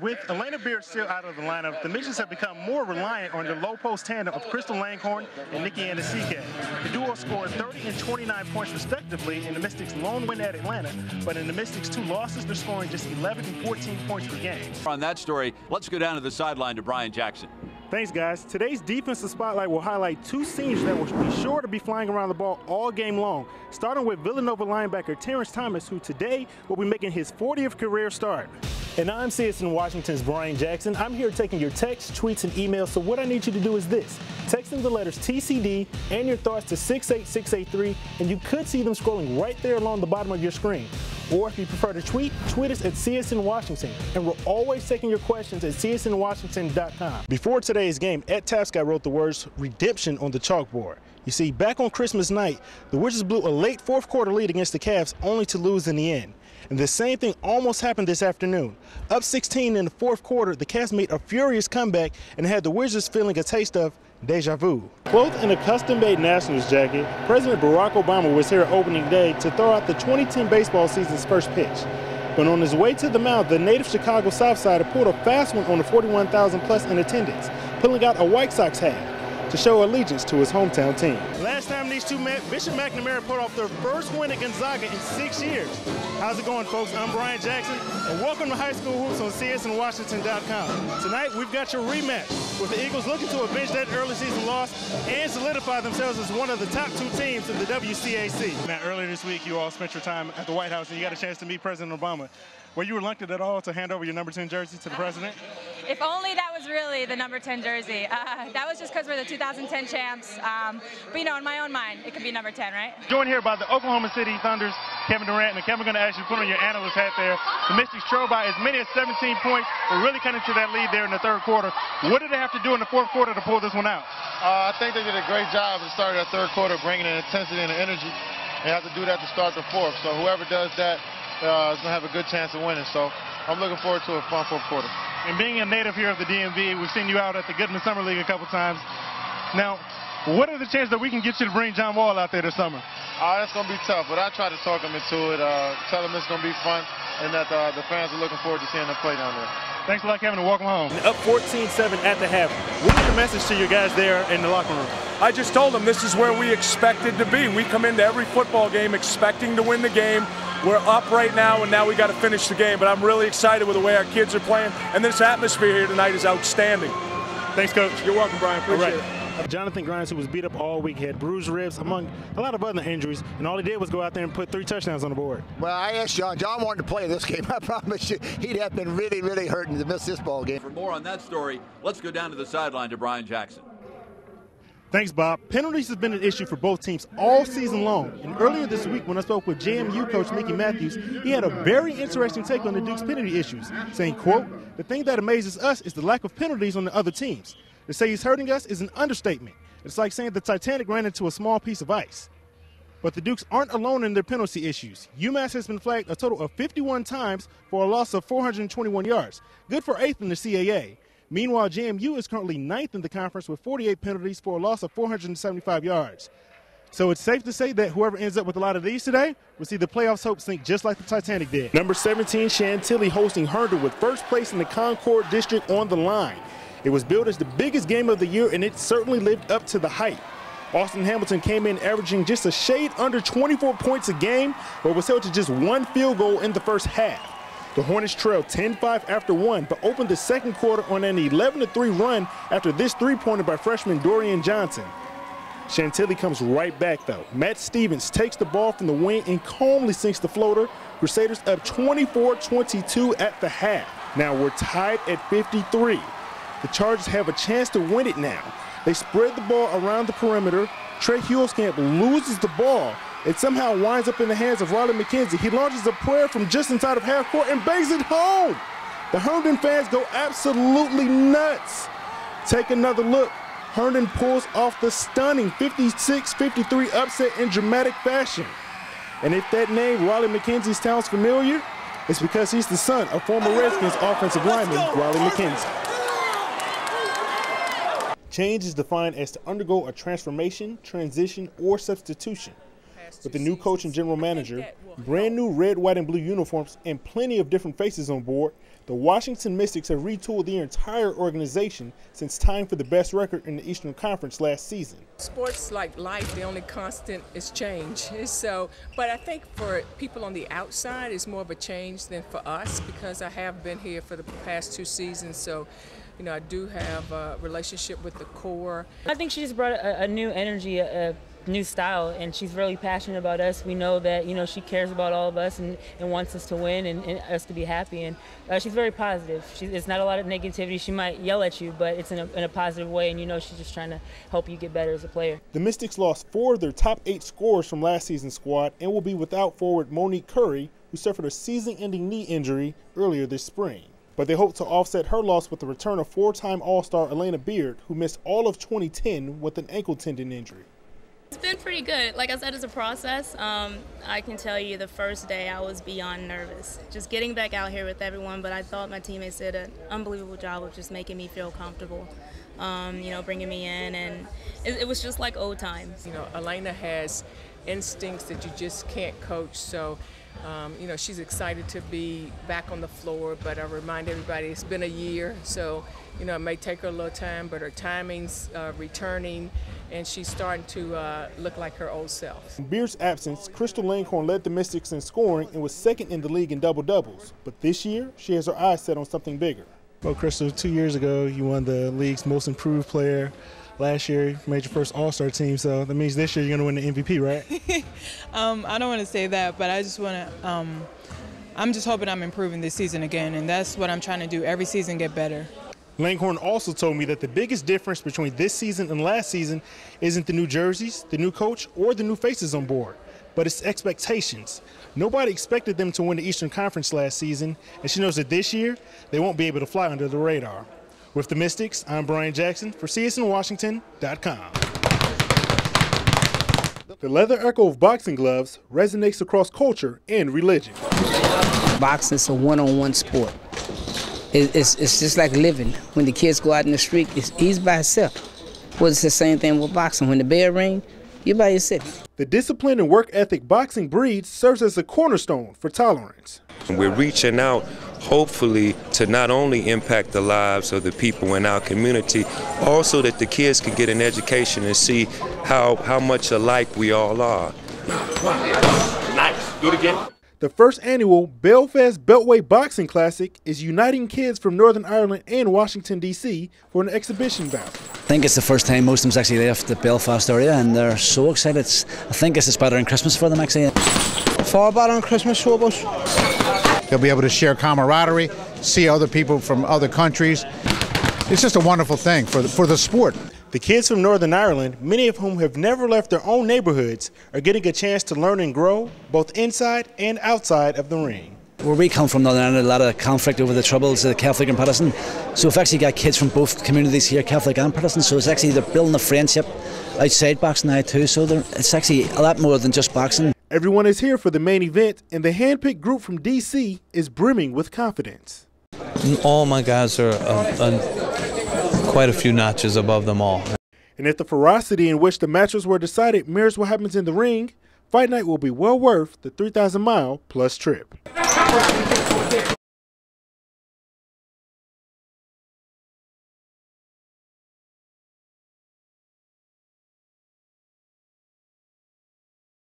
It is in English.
with Elena Beard still out of the lineup, the Midgets have become more reliant on their low-post tandem of Crystal Langhorn and Nikki Anasike. The duo scored 30 and 29 points respectively in the Mystics' lone win at Atlanta, but in the Mystics' 2 losses, they're scoring just 11 and 14 points per game. On that story, let's go down to the sideline to Brian Jackson. Thanks, guys. Today's defensive spotlight will highlight 2 seniors that will be sure to be flying around the ball all game long, starting with Villanova linebacker Terrence Thomas, who today will be making his 40th career start. And I'm CSN Washington's Brian Jackson. I'm here taking your texts, tweets, and emails, so what I need you to do is this. Text in the letters TCD and your thoughts to 68683, and you could see them scrolling right there along the bottom of your screen. Or if you prefer to tweet us at CSN Washington, and we're always taking your questions at csnwashington.com. Before today's game, Ed Tapscott wrote the words redemption on the chalkboard. You see, back on Christmas night, the Wizards blew a late fourth quarter lead against the Cavs, only to lose in the end. And the same thing almost happened this afternoon. Up 16 in the fourth quarter, the Cavs made a furious comeback and had the Wizards feeling a taste of deja vu. Clothed in a custom-made Nationals jacket, President Barack Obama was here opening day to throw out the 2010 baseball season's first pitch. But on his way to the mound, the native Chicago Southsider pulled a fast one on the 41,000 plus in attendance, pulling out a White Sox hat to show allegiance to his hometown team. Last time these two met, Bishop McNamara put off their first win at Gonzaga in 6 years. How's it going, folks? I'm Brian Jackson, and welcome to High School Hoops on CSNWashington.com. Tonight, we've got your rematch, with the Eagles looking to avenge that early season loss and solidify themselves as one of the top 2 teams in the WCAC. Now, earlier this week, you all spent your time at the White House, and you got a chance to meet President Obama. Were you reluctant at all to hand over your number 10 jersey to the president? If only that was really the number 10 jersey. That was just because we're the 2010 champs. But, you know, in my own mind, it could be number 10, right? Joined here by the Oklahoma City Thunder's Kevin Durant. And Kevin, going to ask you to put on your analyst hat there. The Mystics trailed by as many as 17 points. We're really cutting to that lead there in the third quarter. What did they have to do in the fourth quarter to pull this one out? I think they did a great job at the start of that third quarter, bringing in intensity and energy. They have to do that to start the fourth. So whoever does that is going to have a good chance of winning. So I'm looking forward to a fun fourth quarter. And being a native here of the DMV, we've seen you out at the Goodman Summer League a couple times. Now, what are the chances that we can get you to bring John Wall out there this summer? That's going to be tough, but I try to talk him into it, tell him it's going to be fun, and that the fans are looking forward to seeing them play down there. Thanks a lot, Kevin, and welcome home. Up 14-7 at the half. What is your message to your guys there in the locker room? I just told them this is where we expected to be. We come into every football game expecting to win the game. We're up right now, and now we got to finish the game. But I'm really excited with the way our kids are playing, and this atmosphere here tonight is outstanding. Thanks, Coach. You're welcome, Brian. Appreciate it. Jonathan Grimes, who was beat up all week, had bruised ribs, among a lot of other injuries, and all he did was go out there and put 3 touchdowns on the board. Well, I asked John. John wanted to play this game. I promise you, he'd have been really, really hurting to miss this ball game. For more on that story, let's go down to the sideline to Brian Jackson. Thanks, Bob. Penalties have been an issue for both teams all season long. And earlier this week, when I spoke with JMU coach Mickey Matthews, he had a very interesting take on the Duke's penalty issues, saying, quote, "The thing that amazes us is the lack of penalties on the other teams. To say he's hurting us is an understatement. It's like saying the Titanic ran into a small piece of ice." But the Dukes aren't alone in their penalty issues. UMass has been flagged a total of 51 times for a loss of 421 yards, good for 8th in the CAA. Meanwhile, JMU is currently 9th in the conference with 48 penalties for a loss of 475 yards. So it's safe to say that whoever ends up with a lot of these today will see the playoffs' hope sink just like the Titanic did. Number 17, Chantilly hosting Herndon with first place in the Concord District on the line. It was billed as the biggest game of the year, and it certainly lived up to the hype. Austin Hamilton came in averaging just a shade under 24 points a game, but was held to just 1 field goal in the first half. The Hornets trailed 10-5 after 1, but opened the second quarter on an 11-3 run after this 3-pointer by freshman Dorian Johnson. Chantilly comes right back, though. Matt Stevens takes the ball from the wing and calmly sinks the floater. Crusaders up 24-22 at the half. Now we're tied at 53. The Chargers have a chance to win it now. They spread the ball around the perimeter. Trey Huelskamp loses the ball. It somehow winds up in the hands of Riley McKenzie. He launches a prayer from just inside of half court and bangs it home. The Herndon fans go absolutely nuts. Take another look. Herndon pulls off the stunning 56-53 upset in dramatic fashion. And if that name, Riley McKenzie, sounds familiar, it's because he's the son of former Redskins offensive lineman Riley McKenzie. Change is defined as to undergo a transformation, transition, or substitution. With the new coach and general manager, brand new red, white, and blue uniforms, and plenty of different faces on board, the Washington Mystics have retooled their entire organization since tying for the best record in the Eastern Conference last season. Sports like life, the only constant is change. So, but I think for people on the outside, it's more of a change than for us because I have been here for the past 2 seasons. So, you know, I do have a relationship with the core. I think she just brought a new energy, a new style, and she's really passionate about us. We know that, you know, she cares about all of us and wants us to win and us to be happy. And she's very positive. It's not a lot of negativity. She might yell at you, but it's in a positive way, and you know she's just trying to help you get better as a player. The Mystics lost 4 of their top 8 scorers from last season's squad and will be without forward Monique Curry, who suffered a season-ending knee injury earlier this spring. But they hope to offset her loss with the return of 4-time All-Star Elena Beard, who missed all of 2010 with an ankle tendon injury. It's been pretty good. Like I said, it's a process. I can tell you the first day I was beyond nervous. Just getting back out here with everyone, but I thought my teammates did an unbelievable job of just making me feel comfortable, you know, bringing me in, and it was just like old times. You know, Elena has instincts that you just can't coach, so you know, she's excited to be back on the floor, but I remind everybody it's been a year, so you know, it may take her a little time, but her timing's returning, and she's starting to look like her old self. In Beard's absence, Crystal Langhorn led the Mystics in scoring and was second in the league in double-doubles. But this year, she has her eyes set on something bigger. Well, Crystal, 2 years ago, you won the league's most improved player. Last year, you made your first All-Star team, so that means this year you're going to win the MVP, right? I don't want to say that, but I just want to I'm just hoping I'm improving this season again, and that's what I'm trying to do every season, get better. Langhorn also told me that the biggest difference between this season and last season isn't the new jerseys, the new coach, or the new faces on board, but it's expectations. Nobody expected them to win the Eastern Conference last season, and she knows that this year they won't be able to fly under the radar. With the Mystics, I'm Brian Jackson for CSNWashington.com. The leather echo of boxing gloves resonates across culture and religion. Boxing is a one-on-one sport. It's just like living. When the kids go out in the street, he's by himself. Well, it's the same thing with boxing. When the bell rings, you're by yourself. The discipline and work ethic boxing breeds serves as a cornerstone for tolerance. We're reaching out, hopefully, to not only impact the lives of the people in our community, also that the kids can get an education and see how much alike we all are. Nice. Do it again. The first annual Belfast Beltway Boxing Classic is uniting kids from Northern Ireland and Washington, D.C. for an exhibition bout. I think it's the first time most of them's actually left the Belfast area, and they're so excited. I think this is better than Christmas for them, actually. Far better on Christmas, show bus. They'll be able to share camaraderie, see other people from other countries. It's just a wonderful thing for the sport. The kids from Northern Ireland, many of whom have never left their own neighborhoods, are getting a chance to learn and grow, both inside and outside of the ring. Where we come from, Northern Ireland, a lot of conflict over the Troubles, Catholic and Protestant. So we've actually got kids from both communities here, Catholic and Protestant. So it's actually, they're building a friendship outside boxing now too. So it's actually a lot more than just boxing. Everyone is here for the main event, and the handpicked group from D.C. is brimming with confidence. All my guys are quite a few notches above them all. And if the ferocity in which the matches were decided mirrors what happens in the ring, Fight Night will be well worth the 3,000-mile plus trip.